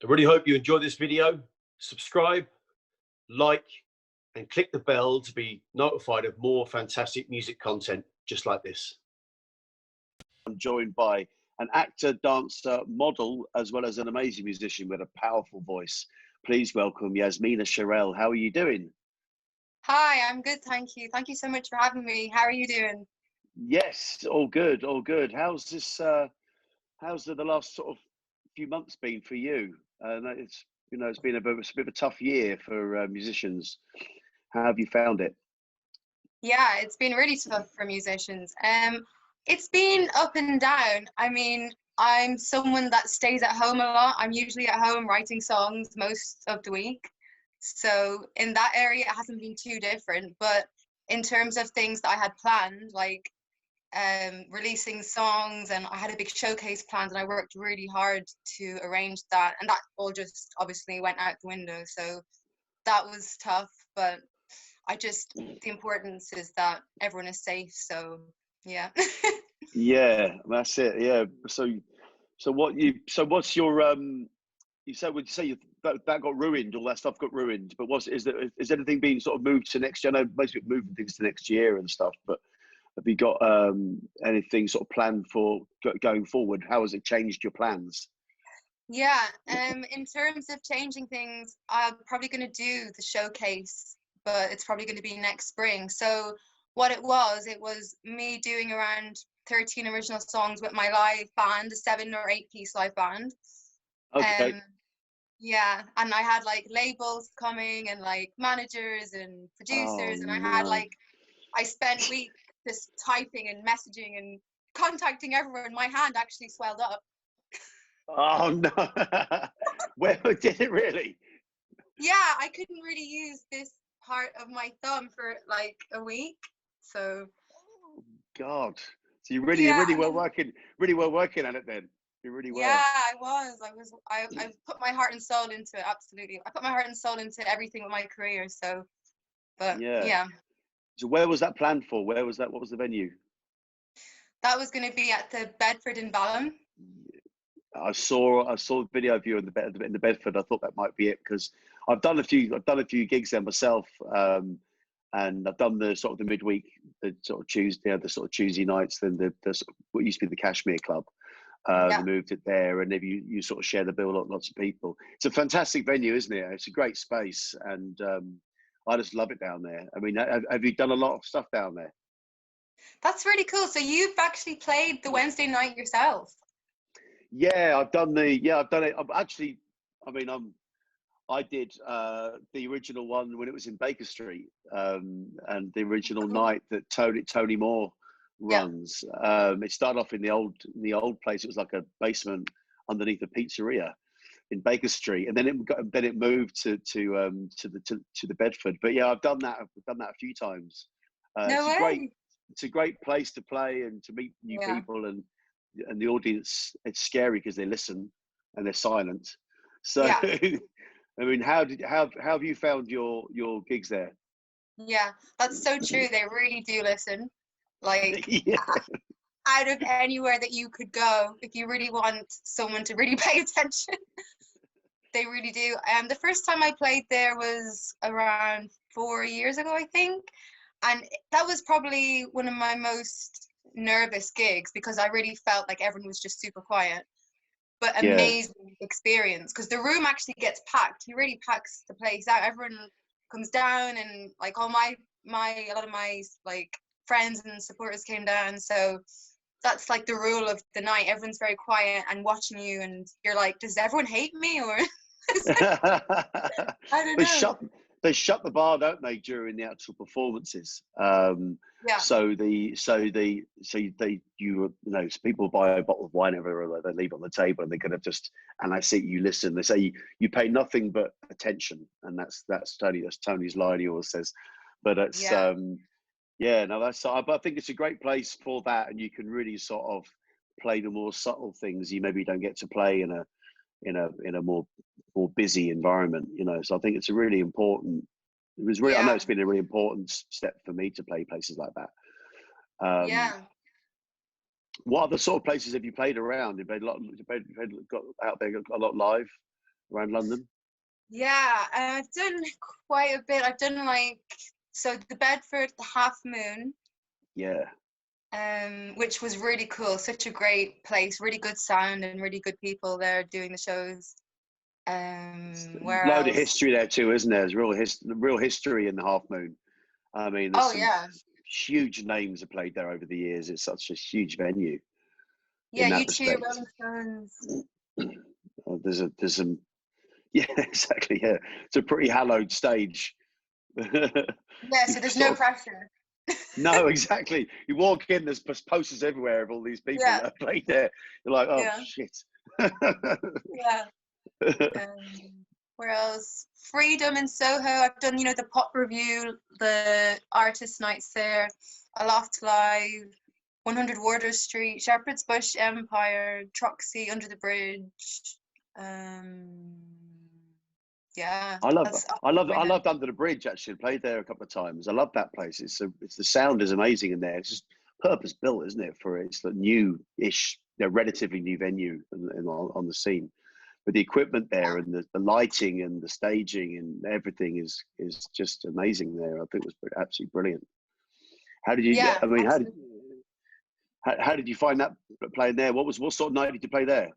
I really hope you enjoyed this video. Subscribe, like, and click the bell to be notified of more fantastic music content just like this. I'm joined by an actor, dancer, model, as well as an amazing musician with a powerful voice. Please welcome Yasmina Cherelle. How are you doing? Hi, I'm good, thank you. Thank you so much for having me. How are you doing? Yes, all good, all good. How's this? How's the last sort of few months been for you? It's it's been a bit of a tough year for musicians. How have you found it? Yeah, it's been really tough for musicians. It's been up and down. I mean, I'm someone that stays at home a lot. I'm usually at home writing songs most of the week. So in that area, it hasn't been too different. But in terms of things that I had planned, like releasing songs, and I had a big showcase planned, and I worked really hard to arrange that, and that all just obviously went out the window. So that was tough, but the importance is that everyone is safe. So yeah. Yeah, that's it. Yeah. What's your you said would you say that got ruined, all that stuff got ruined, but is anything being sort of moved to next year? I know most people moving things to next year and stuff, but have you got anything sort of planned for going forward? How has it changed your plans? Yeah, in terms of changing things, I'm probably going to do the showcase, but it's probably going to be next spring. So what it was me doing around 13 original songs with my live band, a 7 or 8 piece live band. Okay. Yeah, and I had like labels coming and like managers and Oh producers, and no. I spent weeks just typing and messaging and contacting everyone. My hand actually swelled up. Oh no. Where did it really? Yeah, I couldn't really use this part of my thumb for like a week. So God. So you yeah, really and were then working at it then. You really were. yeah, I put my heart and soul into it, absolutely. I put my heart and soul into everything with my career. So but Yeah. yeah, So where was that planned for? Where was that? What was the venue? that was going to be at the Bedford in Balham. I saw the video of you in the Bedford. I thought that might be it because I've done a few gigs there myself, and I've done the sort of the midweek, the sort of Tuesday, the sort of Tuesday nights. Then the sort of, what used to be the Kashmir Club. They Yeah. moved it there, and then you sort of share the bill with lots of people. It's a fantastic venue, isn't it? It's a great space, and I just love it down there. I mean, have you done a lot of stuff down there? That's really cool. So you've actually played the Wednesday night yourself. Yeah, I've done it. I'm actually, I mean, I did the original one when it was in Baker Street, and the original Cool. night that Tony Moore Yeah. runs. It started off in the old place. It was like a basement underneath a pizzeria in Baker Street, and then it moved to the Bedford. But yeah, I've done that. I've done that a few times. No way. It's a great place to play and to meet new Yeah. people, and the audience. It's scary because they listen and they're silent. So Yeah. I mean, how have you found your gigs there? Yeah. That's so true. They really do listen. Like Yeah. out of anywhere that you could go, if you really want someone to really pay attention, they really do. The first time I played there was around 4 years ago, I think, and that was probably one of my most nervous gigs because I really felt like everyone was just super quiet. But Yeah. amazing experience because the room actually gets packed. He really packs the place out. Everyone comes down, and like all a lot of my like friends and supporters came down. So that's like the rule of the night. Everyone's very quiet and watching you, and you're like, does everyone hate me or? I don't they know. shut they shut the bar, don't they, during the actual performances? Yeah, So people buy a bottle of wine or they leave it on the table, and they could have just, and I see you listen. They say you pay nothing but attention, and that's Tony's line he always says. But it's yeah, yeah, no, but I think it's a great place for that, and you can really sort of play the more subtle things you maybe don't get to play in a more busy environment, So I think it's a really important. I know yeah, it's been a really important step for me to play places like that. yeah. What other sort of places have you played around? Got out there, got a lot live? around London? Yeah, I've done quite a bit. I've done like, so the Bedford, the Half Moon, Yeah. which was really cool. Such a great place, really good sound and really good people there doing the shows. Where Load of else? history there too, isn't there? There's real history in the Half Moon. I mean, there's Oh some yeah, huge names have played there over the years. It's such a huge venue yeah. in that U2, respect. Rolling Stones. There's some, yeah, exactly. Yeah, it's a pretty hallowed stage. Yeah, so You've there's sort no of, pressure. no, exactly. You walk in, there's posters everywhere of all these people Yeah, that have played there. You're like, oh yeah, shit. yeah. Where else? Freedom in Soho. I've done, the pop review, the artist nights there, Aloft Live, 100 Wardour Street, Shepherd's Bush Empire, Troxy, Under the Bridge. Yeah, I love, that's off I the top love, of my I head. loved Under the Bridge. Actually, played there a couple of times. I love that place. It's the sound is amazing in there. It's just purpose built, isn't it? For it's the new-ish, relatively new venue on the scene. But the equipment there and the lighting and the staging and everything is just amazing there. I think it was absolutely brilliant. How did you? Yeah, I mean, absolutely. how did you find that playing there? What sort of night did you play there?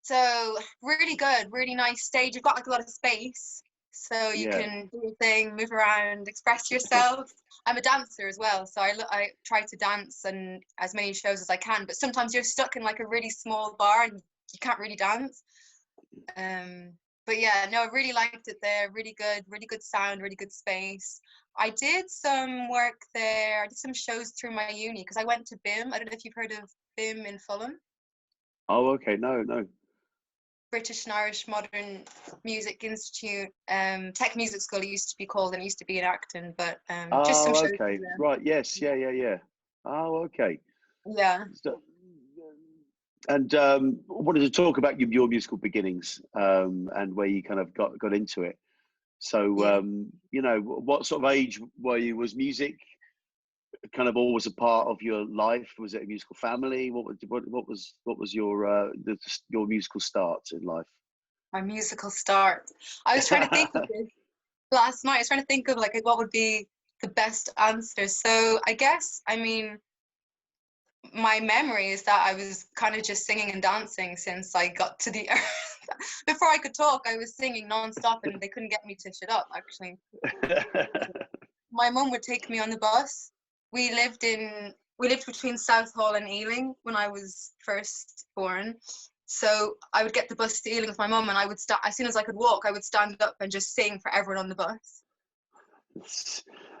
So really good, really nice stage. You've got like a lot of space, so you Yeah. can do your thing, move around, express yourself. I'm a dancer as well, so I try to dance and as many shows as I can. But sometimes you're stuck in like a really small bar and you can't really dance. But yeah, no, I really liked it there. Really good sound, really good space. I did some work there. I did some shows through my uni because I went to BIM. I don't know if you've heard of BIM in Fulham. Oh, okay. No. British and Irish Modern Music Institute, Tech Music School it used to be called, and it used to be in Acton, but just some Oh, shows okay. through there. Right. Yes. Yeah. Oh, okay. Yeah. So, and wanted to talk about your musical beginnings and where you kind of got into it. So, Yeah. what sort of age were you? Was music kind of always a part of your life? Was it a musical family? What was your musical start in life? My musical start. I was trying to think of this last night. I was trying to think of like what would be the best answer. So I guess, I mean, my memory is that I was kind of just singing and dancing since I got to the before I could talk, I was singing nonstop and they couldn't get me to shut up, actually. My mum would take me on the bus. We lived between Southall and Ealing when I was first born. So I would get the bus to Ealing with my mum and I would start, as soon as I could walk, I would stand up and just sing for everyone on the bus.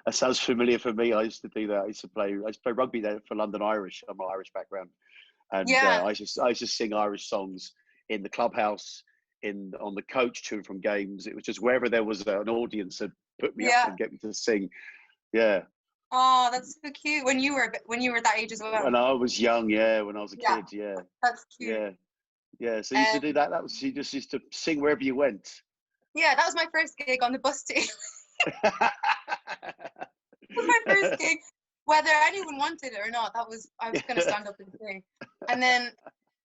That sounds familiar for me. I used to do that. I used to play rugby there for London Irish. I'm an Irish background, and Yeah, I used to sing Irish songs in the clubhouse, on the coach to and from games. It was just wherever there was an audience that put me up yeah. and get me to sing. Yeah, Oh, that's so cute. When you were that age as well. when I was young, yeah, when I was a Yeah, kid, yeah, that's cute. yeah, yeah. So you used to do that. That was you just used to sing wherever you went. Yeah, that was my first gig on the bus to Ealing. Was my first gig, whether anyone wanted it or not. I was gonna stand up and sing. And then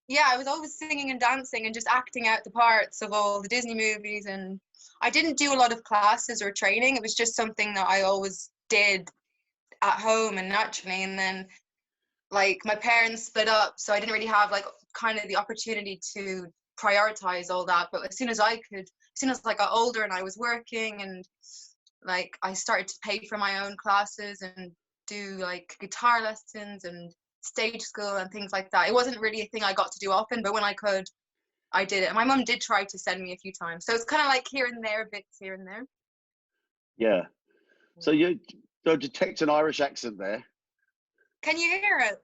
yeah, I was always singing and dancing and just acting out the parts of all the Disney movies. And I didn't do a lot of classes or training. It was just something that I always did at home and naturally. And then like my parents split up, so I didn't really have like kind of the opportunity to prioritize all that. But as soon as I got older and I was working and like I started to pay for my own classes and do like guitar lessons and stage school and things like that. It wasn't really a thing I got to do often, but when I could, I did it. And my mum did try to send me a few times. So it's kind of like here and there, bits here and there. Yeah. So you detect an Irish accent there. Can you hear it?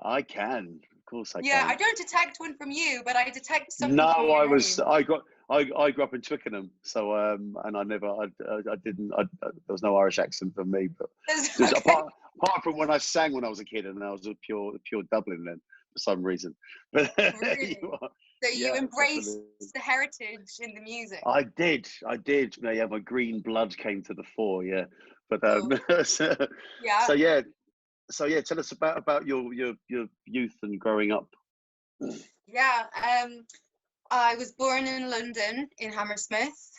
I can, of course, I Yeah, can. I don't detect one from you, but I detect No, something from your name. I grew up in Twickenham, so and I didn't, there was no Irish accent for me, but just Okay. apart from when I sang when I was a kid, and I was a pure Dublin then for some reason. But Really? you are, So you yeah, embrace definitely. the heritage in the music. I did. Yeah, my green blood came to the fore. Yeah, but Cool. so, Yeah. so yeah, tell us about your youth and growing up. Yeah. I was born in London, in Hammersmith,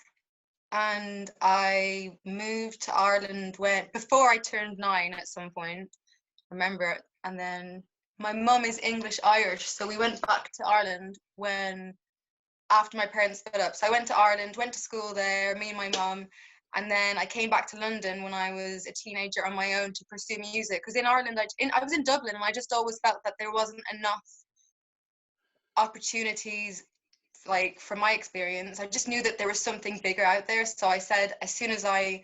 and I moved to Ireland before I turned 9 at some point. I remember it. And then my mum is English Irish, so we went back to Ireland after my parents split up. So I went to Ireland, went to school there, me and my mum, and then I came back to London when I was a teenager on my own to pursue music. Because in Ireland, I was in Dublin, and I just always felt that there wasn't enough opportunities. Like from my experience, I just knew that there was something bigger out there. So I said, as soon as I'm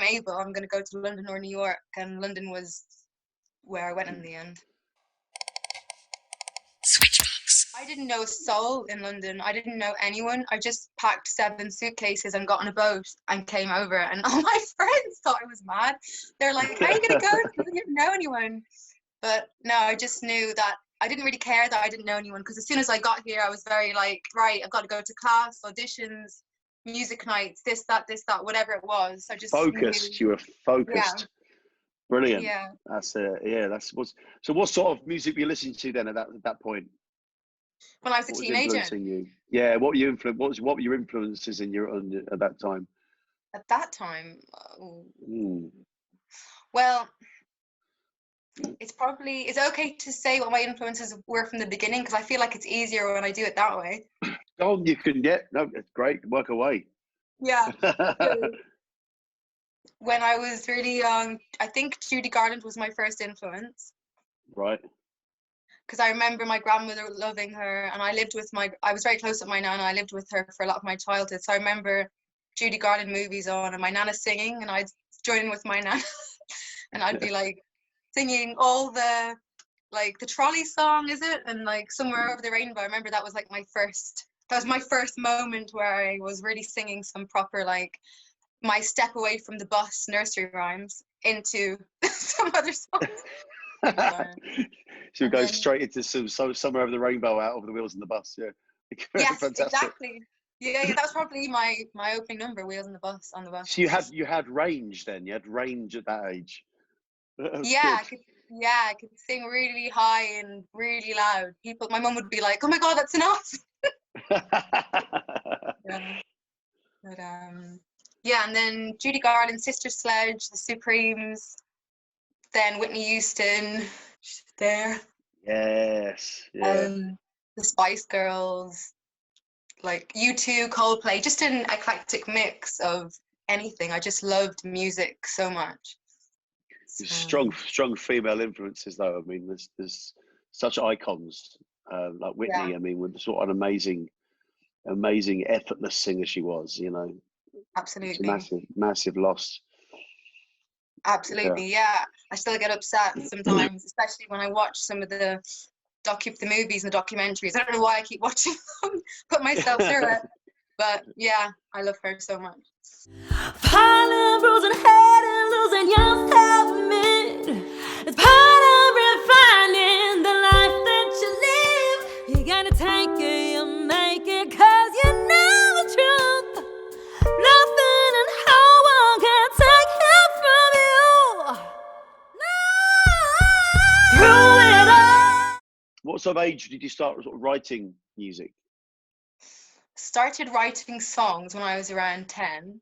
able, I'm going to go to London or New York, and London was where I went in the end. I didn't know a soul in London. I didn't know anyone. I just packed 7 suitcases and got on a boat and came over. And all my friends thought I was mad. They're like, "How are you going to go? You don't know anyone." But no, I just knew that I didn't really care that I didn't know anyone, because as soon as I got here, I was very like, right, I've got to go to class, auditions, music nights, this, that, whatever it was. I just focused. You were focused. Yeah. Brilliant. Yeah. That's it. Yeah. So. What sort of music were you listening to then at that point? When I was a teenager. Influencing you? Yeah. What were your influences at that time? At that time, well, it's okay to say what my influences were from the beginning, because I feel like it's easier when I do it that way. Oh, you can get no. It's great. Work away. Yeah. When I was really young, I think Judy Garland was my first influence. Right. Because I remember my grandmother loving her, and I was very close with my nana. I lived with her for a lot of my childhood, so I remember Judy Garland movies on and my nana singing, and I'd join in with my nana and I'd be like singing all the trolley song, is it? And like Somewhere Over the Rainbow. I remember that was my first moment where I was really singing some proper my Step Away from the Bus nursery rhymes into some other songs. So you go straight into Somewhere Over the Rainbow out of the Wheels in the Bus. Yeah. Yes, fantastic. Exactly. Yeah, that was probably my opening number, Wheels on the Bus, on the bus. So you had range then. You had range at that age. Yeah, I could sing really high and really loud. My mum would be like, "Oh my God, that's enough." Yeah. But yeah, and then Judy Garland, Sister Sledge, The Supremes, then Whitney Houston, she's there. Yes. Yeah. The Spice Girls, U2, Coldplay, just an eclectic mix of anything. I just loved music so much. Strong female influences, though. I mean, there's such icons like Whitney. Yeah. I mean, with sort of an amazing, effortless singer she was. You know, absolutely, it's a massive loss. Absolutely, yeah. I still get upset sometimes, especially when I watch some of the movies and the documentaries. I don't know why I keep watching them, put myself through it. But yeah, I love her so much. Part of losing head and losing yourself amid. It's part of refining the life that you live. You gotta take it, you make it, 'cause you know the truth. Nothing and no one can take it from you. No. Through it all. What sort of age did you start writing music? Started writing songs when I was around 10.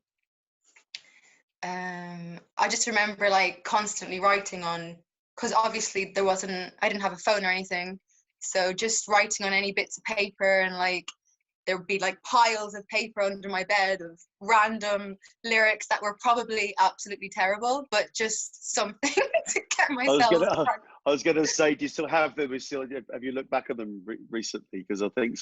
I just remember constantly writing on, because obviously I didn't have a phone or anything, so just writing on any bits of paper, and there would be piles of paper under my bed of random lyrics that were probably absolutely terrible, but just something to get myself. I was gonna say, do you still have them? Have you looked back at them recently? Because I think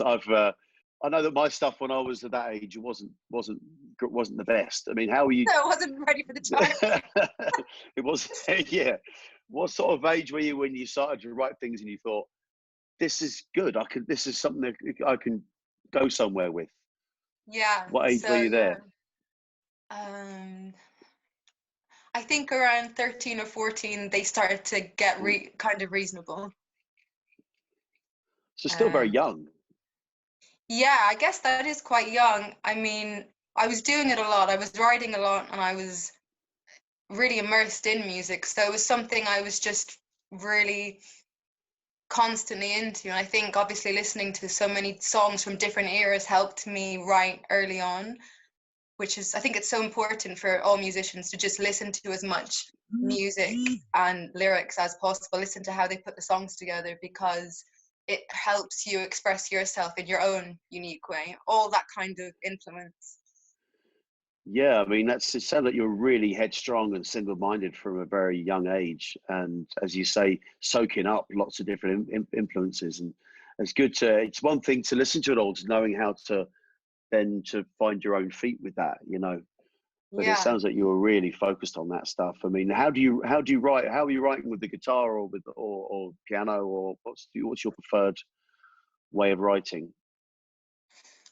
I know that my stuff when I was at that age, it wasn't the best. I mean, how were you? No, I wasn't ready for the time. It was, yeah. What sort of age were you when you started to write things and you thought, this is good, this is something that I can go somewhere with? Yeah. What age were you there? I think around 13 or 14, they started to get kind of reasonable. So still very young. Yeah, I guess that is quite young. I mean, I was doing it a lot. I was writing a lot, and I was really immersed in music. So it was something I was just really constantly into. And I think obviously listening to so many songs from different eras helped me write early on, which is, I think it's so important for all musicians to just listen to as much music and lyrics as possible, listen to how they put the songs together, because it helps you express yourself in your own unique way, all that kind of influence. Yeah, I mean, it sounds like you're really headstrong and single-minded from a very young age, and as you say, soaking up lots of different influences. And it's one thing to listen to it all, to knowing how to then to find your own feet with that, you know. But Yeah. it sounds like you were really focused on that stuff. I mean, how do you write? How are you writing, with the guitar or with or piano, or what's your preferred way of writing?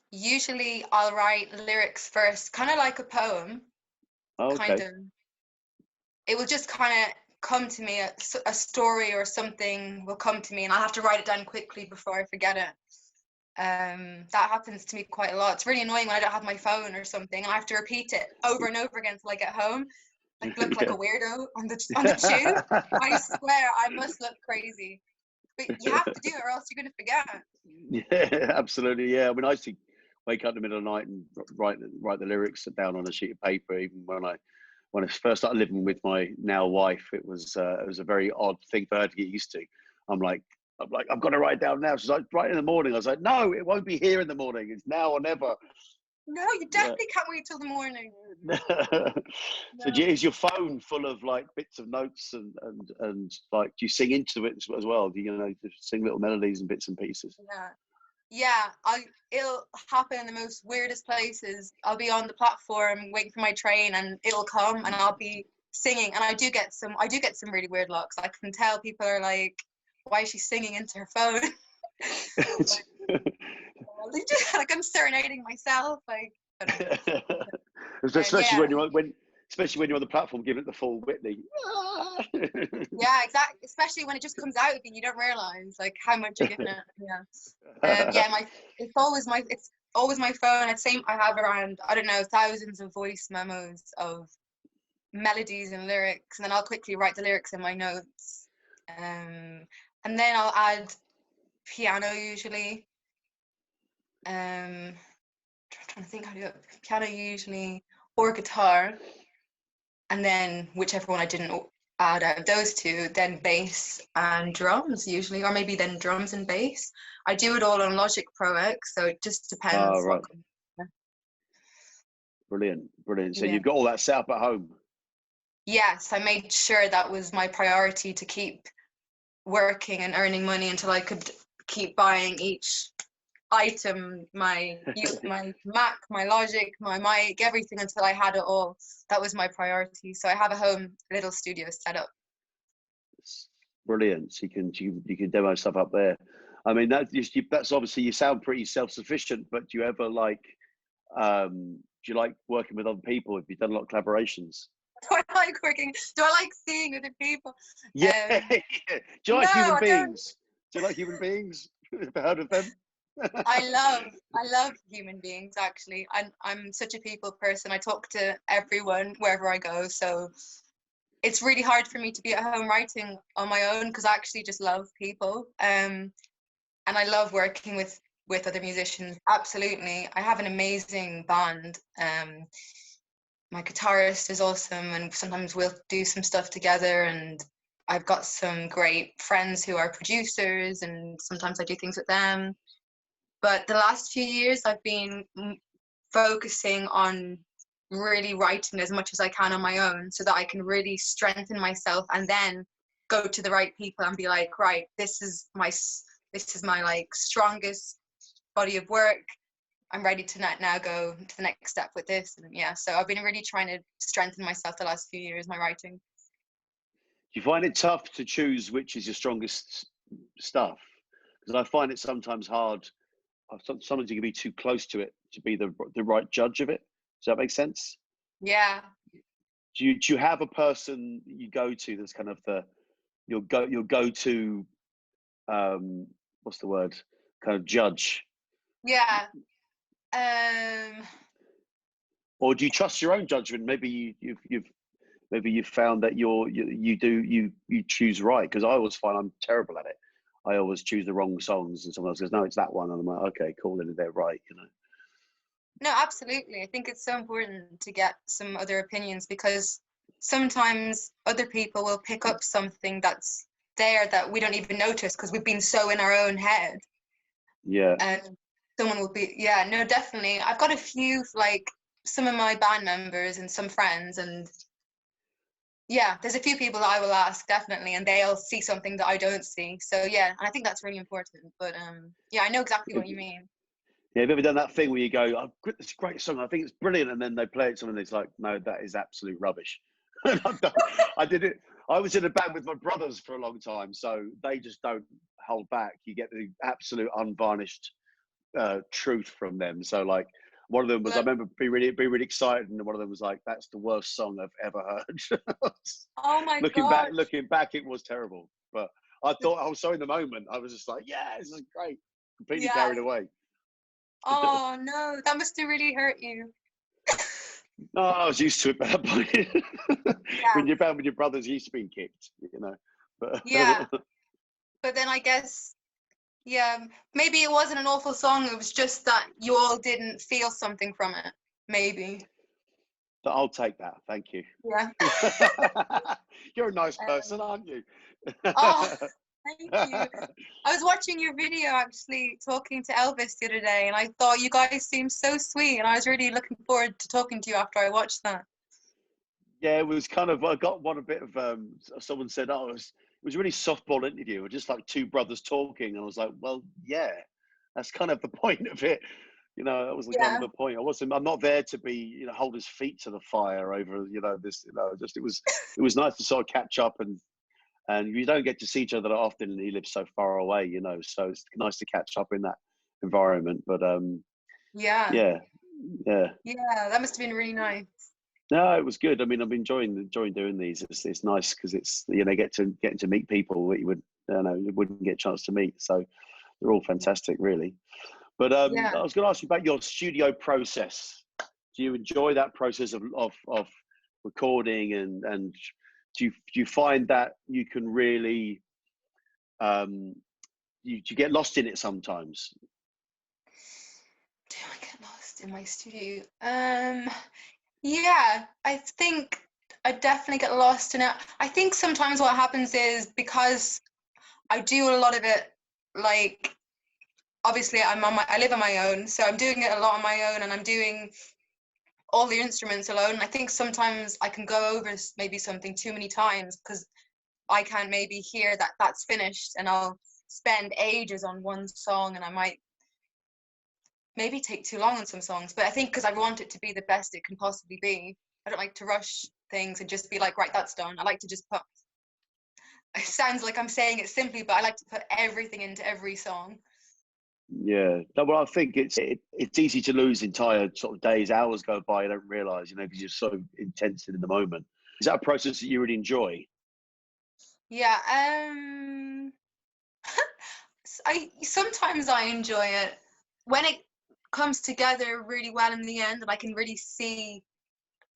Usually I'll write lyrics first, kind of like a poem. Oh, okay. Kind of, it will just kind of come to me, a story or something will come to me, and I'll have to write it down quickly before I forget it. That happens to me quite a lot. It's really annoying when I don't have my phone or something and I have to repeat it over and over again until I get home. I look like a weirdo on the tube. I swear I must look crazy. But you have to do it or else you're going to forget. Yeah, absolutely. Yeah, I mean, I used to wake up in the middle of the night and write the lyrics down on a sheet of paper. Even when I first started living with my now wife, it was a very odd thing for her to get used to. I'm like, I've got to write it down now. She's like, write in the morning. I was like, no, it won't be here in the morning. It's now or never. No, you definitely can't wait till the morning. So is your phone full of like bits of notes and like, do you sing into it as well? Do you sing little melodies and bits and pieces? Yeah. It'll happen in the most weirdest places. I'll be on the platform waiting for my train and it'll come and I'll be singing, and I do get some really weird looks. I can tell people are like, why is she singing into her phone? Like I'm serenading myself, like. Especially when you're on the platform giving it the full Whitney. Yeah, exactly. Especially when it just comes out of you, you don't realize like how much you're giving it. It's always my phone. I'd say I have around, I don't know, thousands of voice memos of melodies and lyrics, and then I'll quickly write the lyrics in my notes. And then I'll add piano usually. I'm trying to think how to do it. Piano usually, or guitar, and then whichever one I didn't add out of those two, then bass and drums usually, or maybe then drums and bass. I do it all on Logic Pro X, so it just depends. Oh, right. Brilliant. So you've got all that set up at home? Yes, I made sure that was my priority, to keep working and earning money until I could keep buying each item, my Mac, my Logic, my mic, everything, until I had it all. That was my priority. So I have a home little studio set up. Brilliant. So you can demo stuff up there. I mean, that's obviously, you sound pretty self-sufficient, but do you ever like do you like working with other people? Have you done a lot of collaborations? Do I like seeing other people? Yeah. Do you like human beings? Do you like human beings? Ever heard of them? I love human beings, actually. I'm such a people person. I talk to everyone wherever I go, so it's really hard for me to be at home writing on my own, because I actually just love people, and I love working with other musicians. Absolutely. I have an amazing band. My guitarist is awesome, and sometimes we'll do some stuff together, and I've got some great friends who are producers, and sometimes I do things with them. But the last few years I've been focusing on really writing as much as I can on my own, so that I can really strengthen myself and then go to the right people and be like, right, this is my like strongest body of work. I'm ready to now go to the next step with this. And so I've been really trying to strengthen myself the last few years, my writing. Do you find it tough to choose which is your strongest stuff? Because I find it sometimes hard. Sometimes you can be too close to it to be the right judge of it. Does that make sense? Yeah. Do you have a person you go to that's kind of your go-to what's the word, kind of judge? Yeah. Or do you trust your own judgment? Maybe you've found that you choose right, because I always find I'm terrible at it. I always choose the wrong songs, and someone else goes, no, it's that one, and I'm like, okay, cool, and they're right, you know. No, absolutely. I think it's so important to get some other opinions, because sometimes other people will pick up something that's there that we don't even notice because we've been so in our own head. Yeah. And someone will be, yeah, no, definitely. I've got a few, like some of my band members and some friends, and yeah, there's a few people that I will ask, definitely, and they'll see something that I don't see. So yeah, and I think that's really important. But yeah, I know exactly what you mean. Yeah, have you ever done that thing where you go, oh, it's a great song, I think it's brilliant, and then they play it, and it's like, no, that is absolute rubbish. I did it. I was in a band with my brothers for a long time, so they just don't hold back. You get the absolute unvarnished truth from them. So like, one of them was, I remember being really excited, and one of them was like, that's the worst song I've ever heard. Oh my God. Looking back, it was terrible. But I thought, I was so in the moment, I was just like, yeah, this is great. Completely carried away. Oh no, that must have really hurt you. No, I was used to it at that point. Yeah. When you're band with your brothers, used to being kicked, you know. But yeah. But then I guess, yeah, maybe it wasn't an awful song. It was just that you all didn't feel something from it. Maybe. But I'll take that. Thank you. Yeah. You're a nice person, aren't you? Oh, thank you. I was watching your video, actually, talking to Elvis the other day, and I thought you guys seemed so sweet, and I was really looking forward to talking to you after I watched that. Yeah, it was kind of, I got one a bit of, someone said, oh, it was a really softball interview, just like two brothers talking. And I was like, well, yeah, that's kind of the point of it. You know, that was kind of the point. I'm not there to be, you know, hold his feet to the fire over, you know, this, you know, just, it was nice to sort of catch up, and you don't get to see each other that often, and he lives so far away, you know, so it's nice to catch up in that environment. But yeah, that must have been really nice. No, it was good. I mean, I'm enjoying doing these. It's nice because it's, you know, getting to meet people that you wouldn't get a chance to meet. So they're all fantastic, really. But I was going to ask you about your studio process. Do you enjoy that process of recording, and do you find that you can really you get lost in it sometimes? Do I get lost in my studio? Yeah, I think I definitely get lost in it. I think sometimes what happens is, because I do a lot of it, like, obviously I live on my own, so I'm doing it a lot on my own, and I'm doing all the instruments alone. And I think sometimes I can go over maybe something too many times because I can't maybe hear that that's finished, and I'll spend ages on one song, and I might maybe take too long on some songs. But I think because I want it to be the best it can possibly be, I don't like to rush things and just be like, right, that's done. I like to just put, it sounds like I'm saying it simply, but I like to put everything into every song. Yeah, no, well, I think it's easy to lose entire sort of days, hours go by, you don't realize, you know, because you're so intense in the moment. Is that a process that you really enjoy? Yeah, sometimes I enjoy it when it comes together really well in the end, and I can really see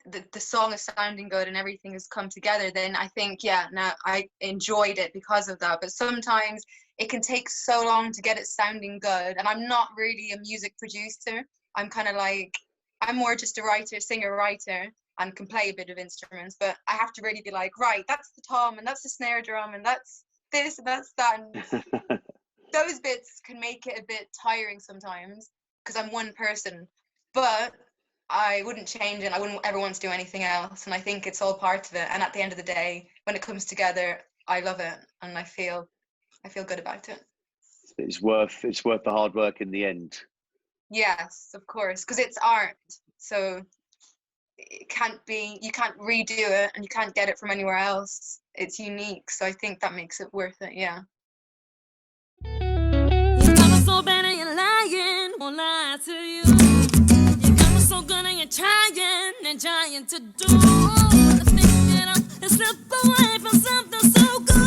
the song is sounding good and everything has come together. Then I think, yeah, now I enjoyed it because of that. But sometimes it can take so long to get it sounding good, and I'm not really a music producer. I'm kind of like, I'm more just a writer, singer-writer, and can play a bit of instruments, but I have to really be like, right, that's the tom, and that's the snare drum, and that's this, and that's that. And those bits can make it a bit tiring sometimes because I'm one person, but I wouldn't change it. I wouldn't ever want to do anything else. And I think it's all part of it. And at the end of the day, when it comes together, I love it, and I feel good about it. It's worth the hard work in the end. Yes, of course, because it's art. So you can't redo it, and you can't get it from anywhere else. It's unique. So I think that makes it worth it. Yeah. You got me so bad and you're lying, won't lie to you. You got me so good and you're trying to do the thing, you know, and slip away from something so good.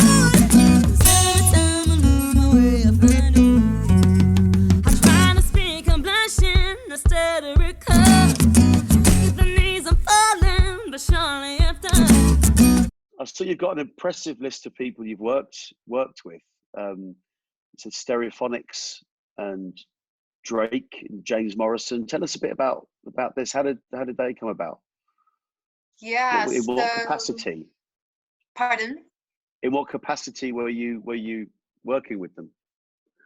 'Cause every time I lose my way, I find you. I try to speak, I'm blushing instead of recover. The knees are falling, but surely I've done. I see you've got an impressive list of people you've worked with. it's Stereophonics and Drake and James Morrison. Tell us a bit about this. How did they come about? Yeah. In what So, capacity? pardon? In what capacity were you working with them?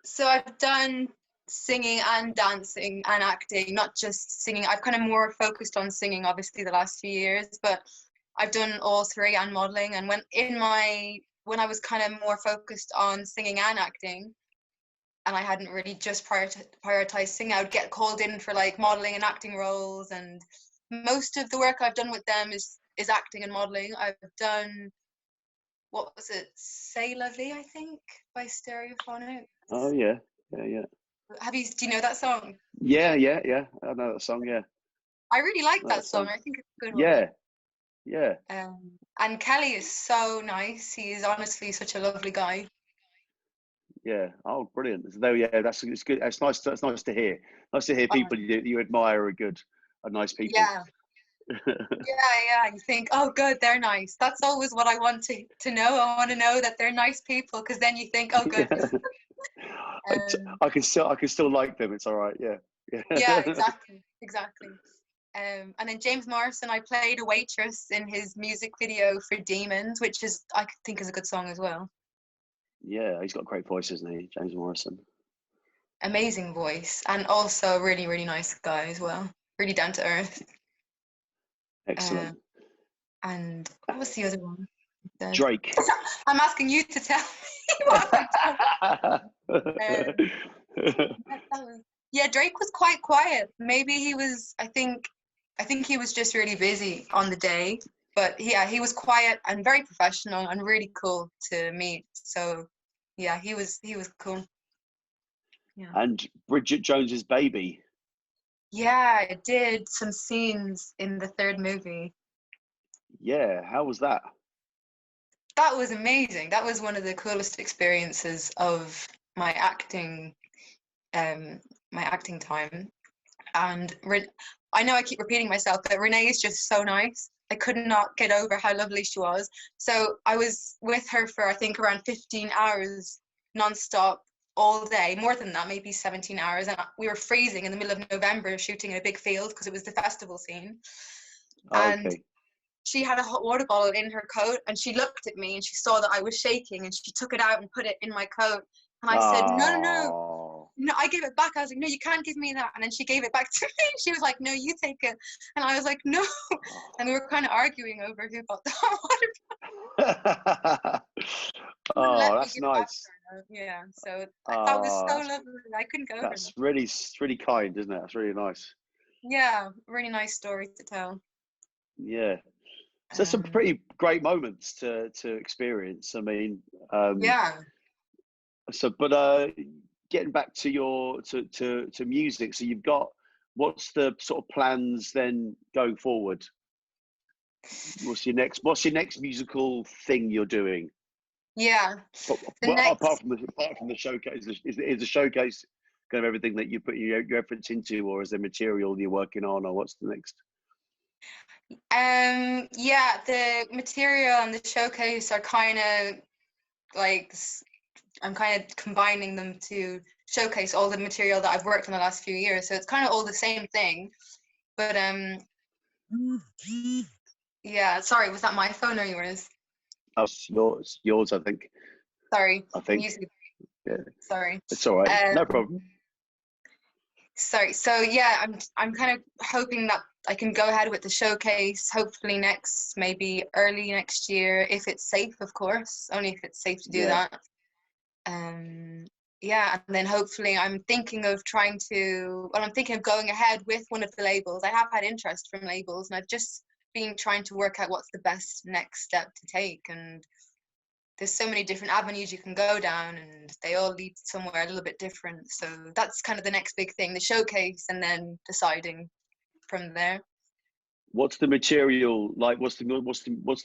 So I've done singing and dancing and acting, not just singing. I've kind of more focused on singing, obviously, the last few years, but I've done all three, and modeling. And when I was kind of more focused on singing and acting, and I hadn't really just prioritized singing, I would get called in for like modeling and acting roles. And most of the work I've done with them is acting and modeling. I've done, what was it, Say Lovely, I think, by Stereophonics. Oh yeah. Do you know that song? Yeah. I know that song. Yeah. I really like that song. I think it's a good one. Yeah. And Kelly is so nice. He is honestly such a lovely guy. Yeah. Oh, brilliant. No, yeah, it's good. It's nice. It's nice to hear. Nice to hear people you admire are good, are nice people. Yeah. Yeah. You think, oh, good, they're nice. That's always what I want to know. I want to know that they're nice people, because then you think, oh, good. I can still like them. It's all right. Yeah. Yeah, exactly. And then James Morrison, I played a waitress in his music video for Demons, which I think is a good song as well. Yeah, he's got a great voice, isn't he, James Morrison? Amazing voice, and also a really, really nice guy as well. Really down to earth. Excellent. And what was the other one? Drake. I'm asking you to tell me what yeah, Drake was quite quiet. Maybe he was, I think he was just really busy on the day. But yeah, he was quiet and very professional and really cool to meet. So yeah, he was cool. Yeah. And Bridget Jones's Baby. Yeah, I did some scenes in the third movie. Yeah, how was that? That was amazing. That was one of the coolest experiences of my acting time. And I know I keep repeating myself, but Renee is just so nice. I could not get over how lovely she was. So I was with her for, I think, around 15 hours non-stop all day, more than that, maybe 17 hours. And we were freezing in the middle of November shooting in a big field because it was the festival scene. And she had a hot water bottle in her coat, and she looked at me and she saw that I was shaking, and she took it out and put it in my coat. And I said, no, I gave it back. I was like, no, you can't give me that. And then she gave it back to me. She was like, no, you take it. And I was like, no. And we were kind of arguing over who got the hot water bottle. That's nice. Yeah, so that was so lovely. I couldn't go over That's really kind, isn't it? That's really nice. Yeah, really nice story to tell. Yeah. So some pretty great moments to experience. I mean, yeah. So, but getting back to your to music. So you've got, what's the sort of plans then going forward? What's your next musical thing you're doing? Yeah. Apart from the showcase, is the showcase kind of everything that you put your efforts into, or is there material you're working on, or what's the next? Yeah, the material and the showcase are kind of like, I'm kind of combining them to showcase all the material that I've worked on the last few years. So it's kind of all the same thing. But yeah, sorry, was that my phone or yours? Oh, yours, I think. Sorry. I think. Yeah. Sorry. It's all right. No problem. Sorry. So yeah, I'm kind of hoping that I can go ahead with the showcase, hopefully maybe early next year, if it's safe, of course, only if it's safe to do that. Yeah, and then hopefully I'm thinking of going ahead with one of the labels. I have had interest from labels, and I've just been trying to work out what's the best next step to take. And there's so many different avenues you can go down, and they all lead somewhere a little bit different. So that's kind of the next big thing, the showcase, and then deciding from there. What's the material like? What's the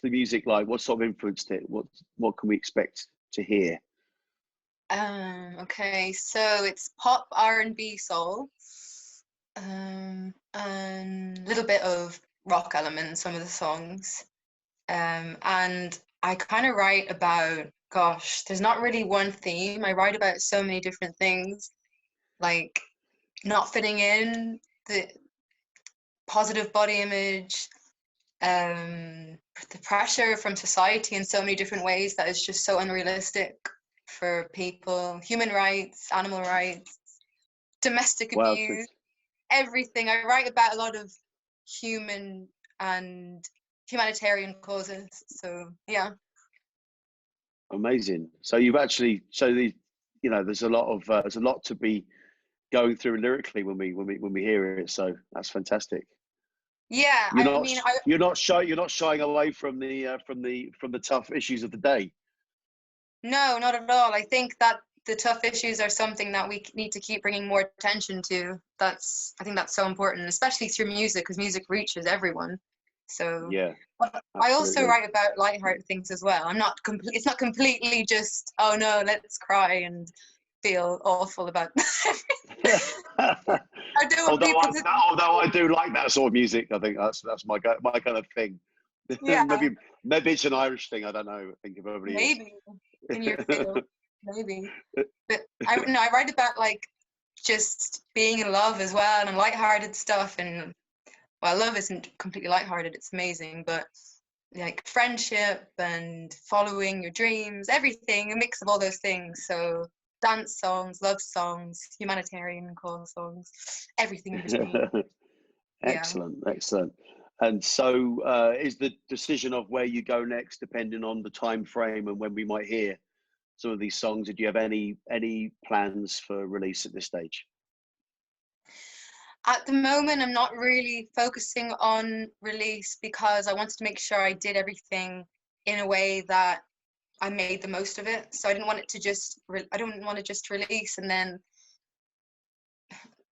music like? What sort of influenced it? What can we expect to hear? Okay, so it's pop, R&B, soul, and a little bit of rock element in some of the songs. And I kind of write about gosh, there's not really one theme. I write about so many different things, like not fitting in, the positive body image, the pressure from society in so many different ways that is just so unrealistic for people, human rights, animal rights, domestic abuse, everything. I write about a lot of human and humanitarian causes. So yeah. Amazing. So you've actually, there's a lot to be going through lyrically when we hear it. So that's fantastic. Yeah, you're not shying away from the tough issues of the day. No, not at all. I think that the tough issues are something that we need to keep bringing more attention to. I think that's so important, especially through music, because music reaches everyone. So yeah, I also write about lighthearted things as well. It's not completely just, oh no, let's cry and feel awful about although I do like that sort of music. I think that's my kind of thing. Yeah. maybe it's an Irish thing. I don't know. I think probably maybe in your field, maybe. But I write about like just being in love as well and lighthearted stuff. And well, love isn't completely lighthearted. It's amazing, but like friendship and following your dreams, everything, a mix of all those things. So dance songs, love songs, humanitarian cause songs, everything in between. Excellent. And so is the decision of where you go next depending on the time frame and when we might hear some of these songs? Do you have any plans for release at this stage? At the moment, I'm not really focusing on release because I wanted to make sure I did everything in a way that I made the most of it. So I didn't want it to just release and then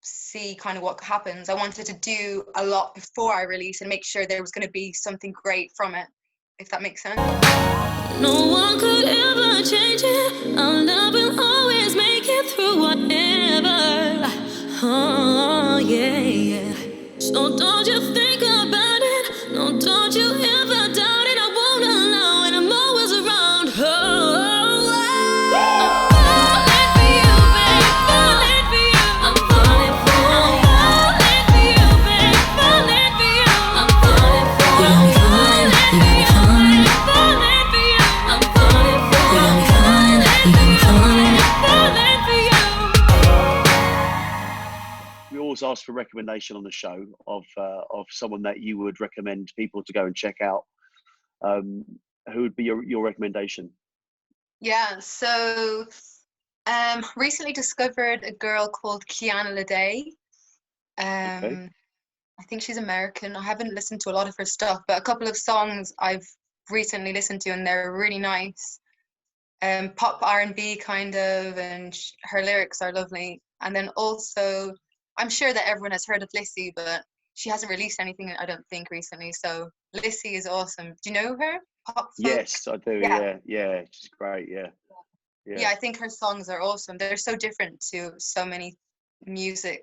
see kind of what happens. I wanted to do a lot before I release and make sure there was going to be something great from it, if that makes sense. No one could ever change it. Our love will always make it through whatever. Oh, yeah. So don't you think about it. No, don't you ever doubt it. I won't allow it. I'm always around. Ask for recommendation on the show of someone that you would recommend people to go and check out. Who would be your recommendation? Yeah, so recently discovered a girl called Kiana Lede. I think she's American. I haven't listened to a lot of her stuff, but a couple of songs I've recently listened to and they're really nice. Pop R&B kind of, and her lyrics are lovely. And then also I'm sure that everyone has heard of Lissy, but she hasn't released anything, I don't think, recently. So Lissy is awesome. Do you know her? Pop folk? Yes, I do. Yeah, she's great. Yeah, I think her songs are awesome. They're so different to so much music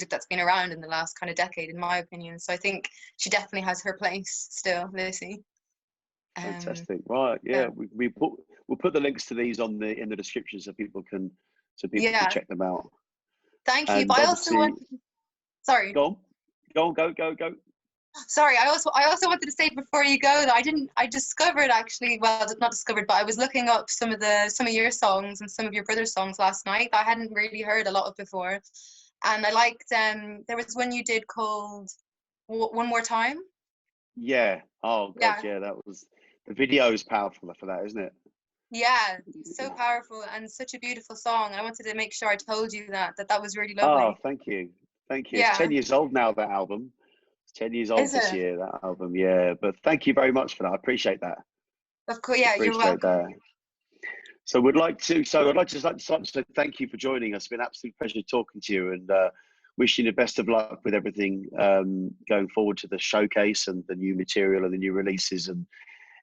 that's been around in the last kind of decade, in my opinion. So I think she definitely has her place still, Lissy. Fantastic. Right. Yeah. We'll put the links to these in the description so people can check them out. Thank you. But I also sorry. Go on. Sorry, I also wanted to say before you go that I discovered actually, well, not discovered, but I was looking up some of your songs and some of your brother's songs last night that I hadn't really heard a lot of before. And I liked there was one you did called One More Time. Yeah. Oh God, yeah, that was, the video is powerful for that, isn't it? Yeah, so powerful and such a beautiful song. And I wanted to make sure I told you that was really lovely. Oh, thank you. Yeah. It's 10 years old now, that album. It's 10 years old this year, that album. Yeah, but thank you very much for that. I appreciate that. Of course, yeah, you're welcome. So I'd like to say thank you for joining us. It's been an absolute pleasure talking to you, and wishing you the best of luck with everything going forward to the showcase and the new material and the new releases and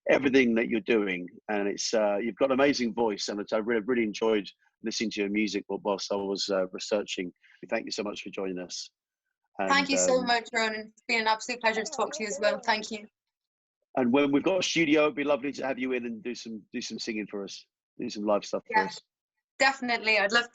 everything that you're doing. And it's you've got an amazing voice, and I really enjoyed listening to your music whilst I was researching. Thank you so much for joining us. And, thank you so much, Ronan. It's been an absolute pleasure to talk to you as well. Thank you. And when we've got a studio, it'd be lovely to have you in and do some singing for us. do some live stuff for Yeah. us. Definitely, I'd love to.